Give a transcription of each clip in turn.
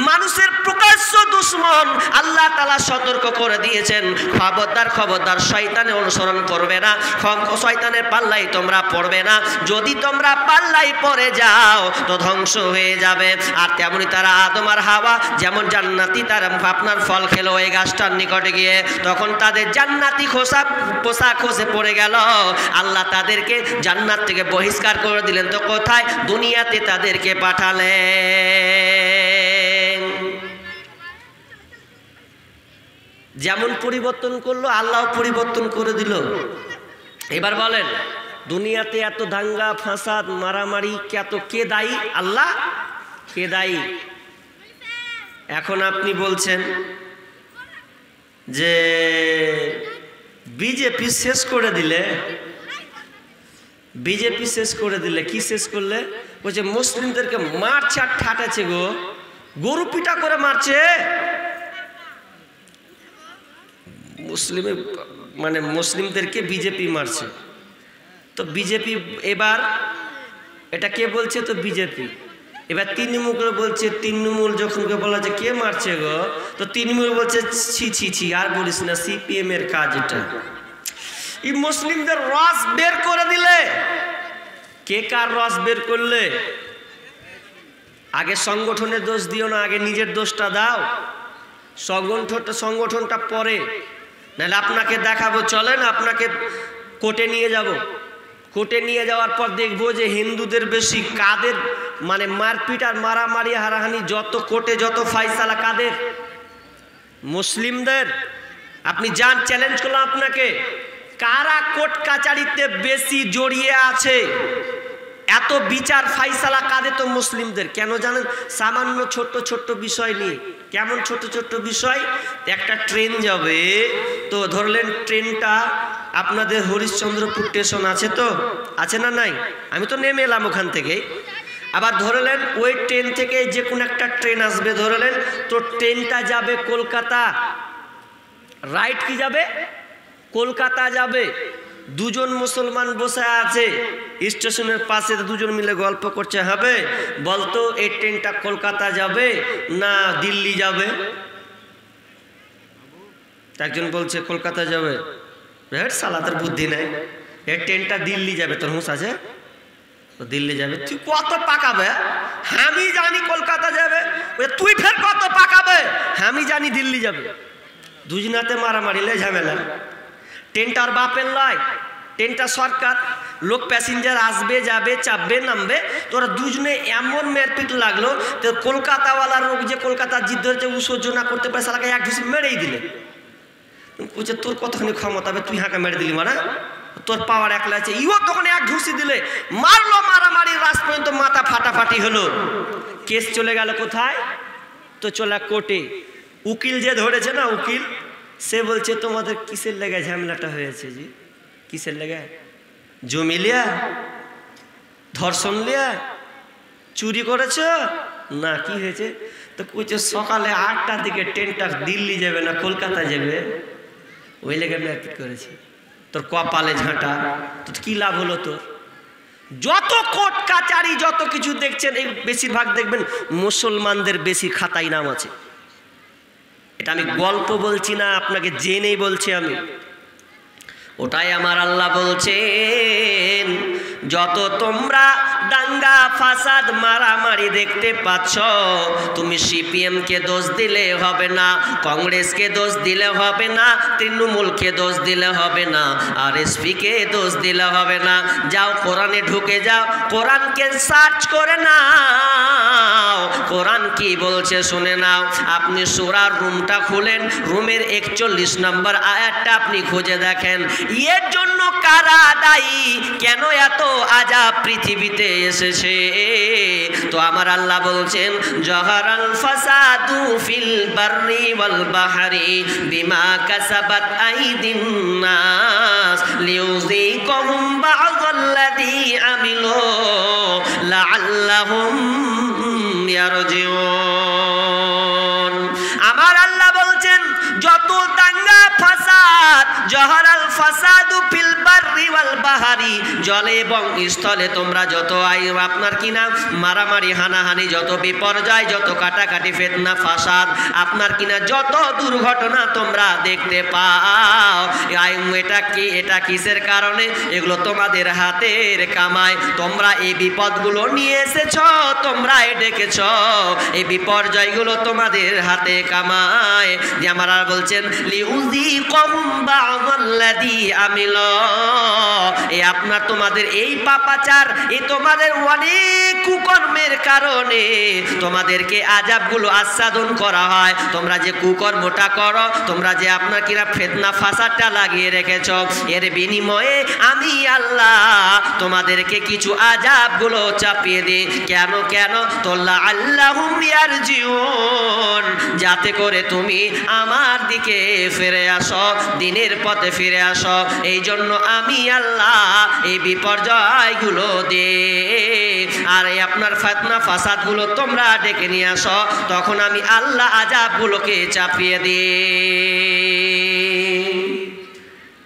মানুষের প্রকাশ্য দুশমন। আল্লাহ তাআলা সতর্ক করে দিয়েছেন, খবরদার খবরদার শয়তানের অনুসরণ করবে না, শয়তানের পাল্লাই তোমরা পড়বে না। যদি তোমরা পাল্লাই পড়ে যাও তো ধ্বংস হয়ে যাবে। আর তেমনি তারা আদম আর হাওয়া যেমন জান্নাতি, তারা আপনার ফল খেলো এই গাছটার নিকটে গিয়ে, তখন তাদের জান্নাতি পোশাক খসে পড়ে গেল। আল্লাহ তাদেরকে জান্নাত থেকে বহিষ্কার করে দিলেন। তো কোথায়? দুনিয়াতে তাদেরকে পাঠালেন। যেমন পরিবর্তন করলো আল্লাহ পরিবর্তন করে দিল। এবার বলেন, দুনিয়াতে এত দাঙ্গা ফাসাদ মারামারি কে দায়ী? আল্লাহ? কে দায়ী? এখন আপনি বলছেন যে বিজেপি শেষ করে দিলে। বিজেপি শেষ করে দিলে কি শেষ করলে? বলছে মুসলিমদেরকে মারছে আর ঠাটাচ্ছে গো, গরু পিটা করে মারছে। মুসলিমদেরকে বিজেপি মারছে। তো বিজেপি এবার এটা কে বলছে? তো বিজেপি। এবার তৃণমূল বলছে, তৃণমূল যখন বলা যে কে মারছে গো, তো তৃণমূল বলছে ছি ছি ছি আর বলিস না, সিপিএম এর কাজ এটা। এই মুসলিমদের রস বের করে দিলে। কে কার রস বের করলে? আগে সংগঠনের দোষ দিও না, আগে নিজের দোষটা দাও। সংগঠনটা পরে, নাহলে আপনাকে দেখাবো, চলেন আপনাকে কোর্টে নিয়ে যাব। কোর্টে নিয়ে যাওয়ার পর দেখবো যে হিন্দুদের বেশি কাদের, মারপিট আর মারামারি হারাহানি যত কোর্টে যত ফাইসালা কাদের? মুসলিমদের। আপনি যান, চ্যালেঞ্জ করলাম আপনাকে, কারা কোর্ট কাচারিতে বেশি জড়িয়ে আছে? এত বিচার ফাইসালা কাদের? তো মুসলিমদের। কেন জানেন? সামান্য ছোট্ট ছোট্ট বিষয় নিয়ে। কেমন ছোট্ট ছোট্ট বিষয়? একটা ট্রেন যাবে, তো ধরলেন ট্রেনটা আপনাদের হরিশ্চন্দ্রপুর স্টেশন আছে, তো আছে না নাই? আমি তো নেমে এলাম ওখান থেকে। আবার ধরলেন ওই ট্রেন থেকে যে কোনো একটা ট্রেন আসবে, ধরলেন তো ট্রেনটা যাবে কলকাতা, রাইট কি যাবে? কলকাতা যাবে। দুজন মুসলমান বসে আছে স্টেশনের পাশে, দুজন মিলে গল্প করছে, হবে বলতো এই ট্রেনটা কলকাতা যাবে না দিল্লি যাবে? একজন বলছে কলকাতা যাবে। সালাতের বুদ্ধি নাই, এই ট্রেনটা দিল্লি যাবে। তোর হুঁশ আছে? দিল্লি যাবে। তুই কত পাকাবে? আমি জানি কলকাতা যাবে। তুই ফের কত পাকাবে? আমি জানি দিল্লি যাবে। দুজনাতে মারামারি, লে ঝামেলা। ট্রেনটা আর বাপের নয়, ট্রেনটা সরকার। লোক প্যাসেঞ্জার আসবে যাবে, চাপবে নামবে, তোরা দুজনে এমন মেরপিট লাগলো। তো কলকাতাওয়ালার লোক যে কলকাতার জিদ ধরেছে ও সহ্য না করতে পারে, সালাকে এক ঢুসি মেরেই দিলে। বলছে তোর কতখানি ক্ষমতা হবে, তুই হাঁকা মেরে দিলি, তোর পাওয়ার একলা আছে। ইও তখন এক ঢুসি দিলে, মারলো, মারামারি রাত পর্যন্ত মাথা ফাটাফাটি হলো। কেস চলে গেল কোথায়? তো চলে কোর্টে। উকিল যে ধরেছে না, উকিল, সে বলছে তোমাদের কিসের লেগে ঝামেলাটা হয়েছে? জি কিসের লেগে? জমি লিয়া, ধর্ষণ লিয়া, চুরি করেছ না কি হয়েছে? তো কইছে সকালে 8টার দিকে ট্রেনটা দিল্লি যাবে না কলকাতা যাবে, ওই লেগে ম্যাপিট করেছে। তোর কপালে ঝাঁটা, তো কি লাভ হলো তোর? যত কোর্ট কাচারি যত কিছু দেখছেন, এই বেশিরভাগ দেখবেন মুসলমানদের বেশি খাতায় নাম আছে। এটা আমি গল্প বলছি না, আপনাকে জেনেই বলছি আমি। ওটাই আমার আল্লাহ বলছেন, যত তোমরা দাঙ্গা ফাসাদ মারামারি দেখতে পাচ্ছ, তুমি সিপিএমকে দোষ দিলে হবে না, কংগ্রেসকে দোষ দিলে হবে না, তৃণমূলকে দোষ দিলে হবে না, আরএসপিকে দোষ দিলে হবে না। যাও কোরআনে ঢুকে যাও, কোরআনকে সার্চ করে নাও, কোরআন কি বলছে শুনে নাও। আপনি সূরার রুমটা খুলেন, রুমের 41 নম্বর আয়াতটা আপনি খুঁজে দেখেন। এর জন্য কারা দায়ী? কেন এত আযাব পৃথিবীতে এসেছে? তো আমার আল্লাহ বলছেন, জাহারাল ফাসাদু ফিল বাররি ওয়াল বাহরি বিমা কাসাবাত আইদিন নাস লিয়ুযীকাহুম বা'যাল্লাযী আমিলু লাআল্লাহুম ইয়ারজিউন। আমার আল্লাহ বলছেন, যত দাঙ্গা ফাসাদ জহরাল ফাসাদু ফিল বাররি ওয়াল বাহারি, জলে এবং স্থলে তোমরা যত আপনার কিনা মারামারি হানাহানি, যত বিপর্যয়, যত কাটাকাটি, ফিতনা ফাসাদ, আপনার কিনা যত দুর্ঘটনা তোমরা দেখতে পাও, এটা কিসের কারণে? এগুলো তোমাদের হাতের কামাই। তোমরা এই বিপদগুলো নিয়ে এসেছ, তোমরা ডেকেছ, এই বিপর্যয়গুলো তোমাদের হাতে কামায়। যে আমার আর বলছেন লিউযীকুম বা'দাল্লাযী আমিলু, এই আপনার তোমাদের এই পাপাচার, এই তোমাদের অনেক কুকর্মের কারণে তোমাদেরকে আযাবগুলো আস্বাদন করা হয়। তোমরা যে কুকর্মটা করো, তোমরা যে আপনার কিনা ফিতনা ফাসাদটা লাগিয়ে রেখেছ, এর বিনিময়ে আমি আল্লাহ তোমাদেরকে কিছু আযাবগুলো চাপিয়ে দিই। কেন কেন? তোল্লা আল্লাহুম ইয়ারজিউন, যাতে করে তুমি আমার দিকে ফিরে আসো, দিনের পথে ফিরে আসো। এই জন্য আমি আল্লাহ এই বিপর্যয়গুলো দে, আর এই আপনার ফিতনা ফাসাদগুলো তোমরা ডেকে নিয়ে আসো, তখন আমি আল্লাহ আযাবগুলোকে চাপিয়ে দিই।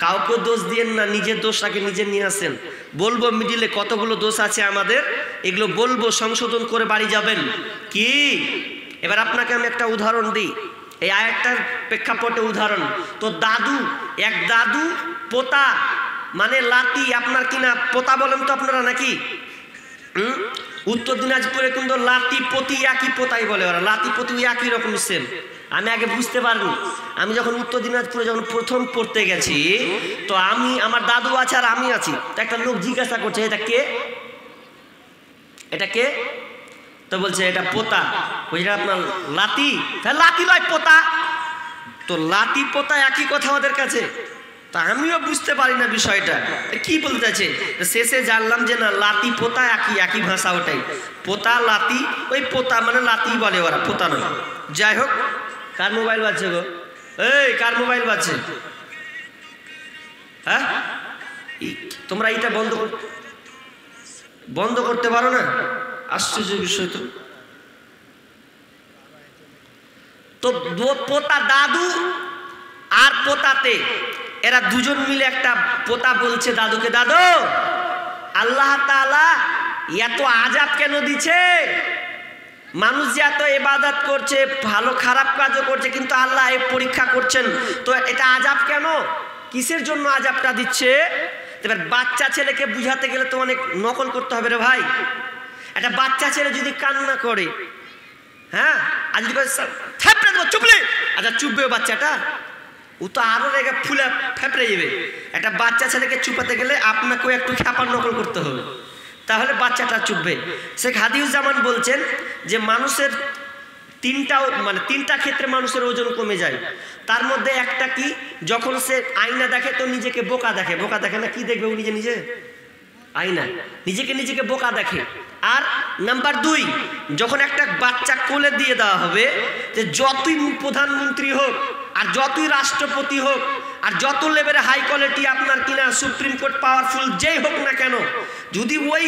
কাউকে দোষ দিয়েন না, নিজের দোষটাকে নিজে নিয়ে আসেন। বলবো মিডিলে কতগুলো দোষ আছে আমাদের, এগুলো বলবো, সংশোধন করে বাড়ি যাবেন। কি এবার আপনাকে আমি একটা উদাহরণ দিই, এই আরেকটার প্রেক্ষাপটে উদাহরণ। তো দাদু, এক দাদু পোতা মানে লাতি, আপনার কিনা পোতা বলেন তো আপনারা নাকি? উত্তর দিনাজপুরে কিন্তু লাতি পতি একই পোতাই বলে ওরা, লাতি পতি একই রকম সেম। আমি আগে বুঝতে পারিনি, আমি যখন উত্তর দিনাজপুরে যখন প্রথম পড়তে গেছি, তো আমার দাদু আছে আর আমি আছি, তো একটা লোক জিজ্ঞাসা করছে এটা কে, এটা কে? তো বলছে এটা পোতা। বুঝলেন আপনার লাতি, তাহলে লাতি নয় পোতা, তো লাতি পোতা একই কথা ওদের কাছে। তা আমিও বুঝতে পারি না বিষয়টা কি বলতে চাইছে। শেষে জানলাম যে না, লাতি পোতা একই ভাষা, ওটাই পোতা লাতি, ওই পোতা মানে লাতি বলে ওরা, পোতা নয়। যাই হোক, কার মোবাইল বাজছে গো? এই কার মোবাইল বাজছে? হ্যাঁ, তোমরা এইটা বন্ধ করতে পারো না? আশ্চর্য বিষয় তো। তো পোতা দাদু আর পোতাতে, এরা দুজন মিলে একটা পোতা বলছে দাদুকে, দাদু আল্লাহ তাআলা এত আযাব কেন দিচ্ছে? মানুষ যে এত ইবাদত করছে, ভালো খারাপ কাজও করছে, কিন্তু আল্লাহ এই পরীক্ষা করছেন, তো এটা আযাব কেন? কিসের জন্য আযাবটা দিচ্ছে? এবার বাচ্চা ছেলেকে বুঝাতে গেলে তো অনেক নকল করতে হবে রে ভাই। একটা বাচ্চা ছেলে যদি কান্না করে, হ্যাঁ, আজ যদি চুপলে, আচ্ছা চুপবে বাচ্চাটা, ও তো আরো রেগে ফুলে ফেপড়ে যাবে। একটা বাচ্চা ছেলেকে চুপাতে গেলে আপনাকেও একটু খ্যাপার নকল করতে হবে, তাহলে বাচ্চাটা চুপবে। শেখ হাদিউজ্জামান বলছেন যে মানুষের তিনটা ক্ষেত্রে মানুষের ওজন কমে যায়। তার মধ্যে একটা কি, যখন সে আয়না দেখে তো নিজেকে বোকা দেখে। বোকা দেখে না, কি দেখবে ও নিজে আয়না, নিজেকে বোকা দেখে। আর নাম্বার 2, যখন একটা বাচ্চা কোলে দিয়ে দেওয়া হবে, যে যতই প্রধানমন্ত্রী হোক, আর যতই রাষ্ট্রপতি হোক, আর যত লেভেলে হাই কোয়ালিটি আপনার কিনা সুপ্রিম কোর্ট পাওয়ারফুল যেই হোক না কেন, যদি ওই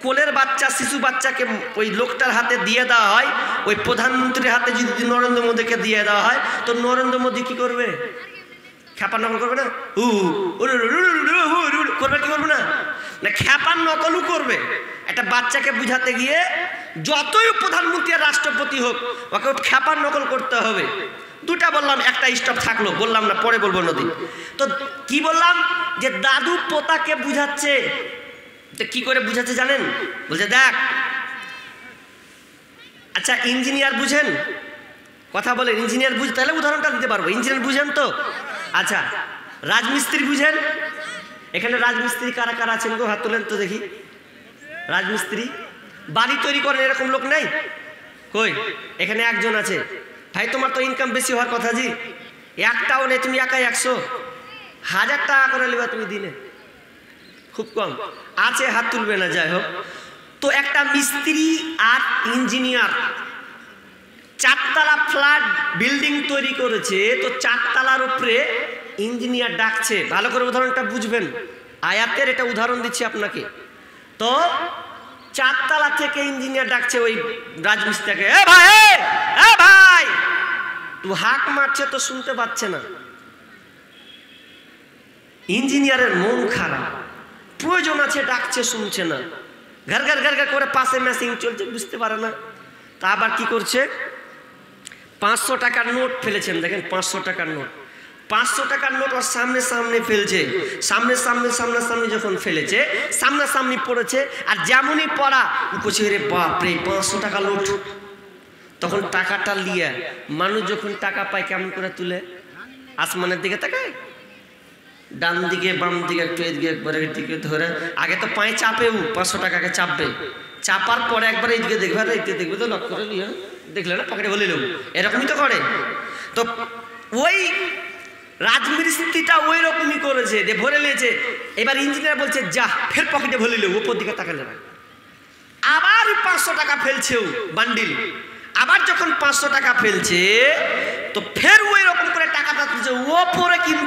কোলের বাচ্চা, শিশু বাচ্চাকে ওই লোকটার হাতে দিয়ে দেওয়া হয়, ওই প্রধানমন্ত্রীর হাতে যদি নরেন্দ্র মোদীকে দিয়ে দেওয়া হয়, তো নরেন্দ্র মোদী কি করবে? খ্যাপার নকল করবে না? করবে কি করবে না? না, খ্যাপার নকলও করবে। একটা বাচ্চাকে বুঝাতে গিয়ে যতই প্রধানমন্ত্রী আর রাষ্ট্রপতি হোক, ওকে খ্যাপার নকল করতে হবে। দুটা বললাম, একটা স্টপ থাকলো, বললাম না, পরে বলবো নদী। তো কি বললাম, যে দাদু পোতাকে বুঝাচ্ছে। তো কি করে বুঝাচ্ছে জানেন? বলছে দেখ, আচ্ছা ইঞ্জিনিয়ার বুঝেন, কথা বলেন, ইঞ্জিনিয়ার বুঝ, তাহলে উদাহরণটা দিতে পারবো। ইঞ্জিনিয়ার বুঝেন তো? আচ্ছা, রাজমিস্ত্রি বুঝেন? এখানে রাজমিস্ত্রি কারা কারা আছেন গো, হাত তোলেন তো দেখি। রাজমিস্ত্রি বাড়ি তৈরি করেন, এরকম লোক নেই? কই, এখানে একজন আছে। ভাই তোমার তো ইনকাম বেশি হওয়ার কথা, জি একটাও নেই, তুমি একাই 100,000 টাকা করে নেবা তুমি দিনে, খুব কম আছে, হাত তুলবে না। যাই হোক, তো একটা মিস্ত্রি আর ইঞ্জিনিয়ার 4 তলা ফ্ল্যাট বিল্ডিং তৈরি করেছে, তো 4 তলার উপরে ইঞ্জিনিয়ার ডাকছে। ভালো করে উদাহরণটা বুঝবেন, আয়াতের এটা উদাহরণ দিচ্ছি আপনাকে। তো 4 তলা থেকে ইঞ্জিনিয়ার ডাকছে ওই রাজমিস্ত্রিকে, এ ভাই, তুই হাঁক মারছে তো শুনতে পাচ্ছে না, ইঞ্জিনিয়ারের মন খারাপ, প্রয়োজন আছে, ডাকছে শুনছে না, ঘর ঘর ঘর ঘর করে পাশে মেশিন চলছে, বুঝতে পারে না। তা আবার কি করছে, 500 টাকার নোট ফেলেছেন, দেখেন 500 টাকার নোট, 500 টাকার নোট ওর সামনে সামনে ফেলছে, সামনাসামনি যখন ফেলেছে, সামনাসামনি পড়েছে, আর যেমনই পড়া বলছে রে বাপরে 500 টাকা নোট। তখন টাকাটা লিয়ে মানুষ যখন টাকা পায় কেমন করে তুলে, আসমানের দিকে তাকায়, ডান দিকে বাম দিকে একটু এদিকে একবার দিকে ধরে, আগে তো পায়ে চাপেও 500 টাকাকে চাপবে, চাপার পরে একবার এইদিকে দেখবে, আর এইদিকে দেখবে তো লক্ষ্য করে নিয়ে দেখলে না পকেটে ভরে নেব, এরকমই তো করে। তো ওই রাজমিস্ত্রিটা ওই রকমই করেছে, যে ভরে নিয়েছে। এবার ইঞ্জিনিয়ার বলছে যা ফের পকেটে ভরে নেব, উপর দিকে তাকালে না, আবার 500 টাকা ফেলছেও বান্ডিল, আবার যখন 500 টাকা ফেলছে তো ফের ওই রকম করে টাকাটা তুলছে, ওপরে কিন্তু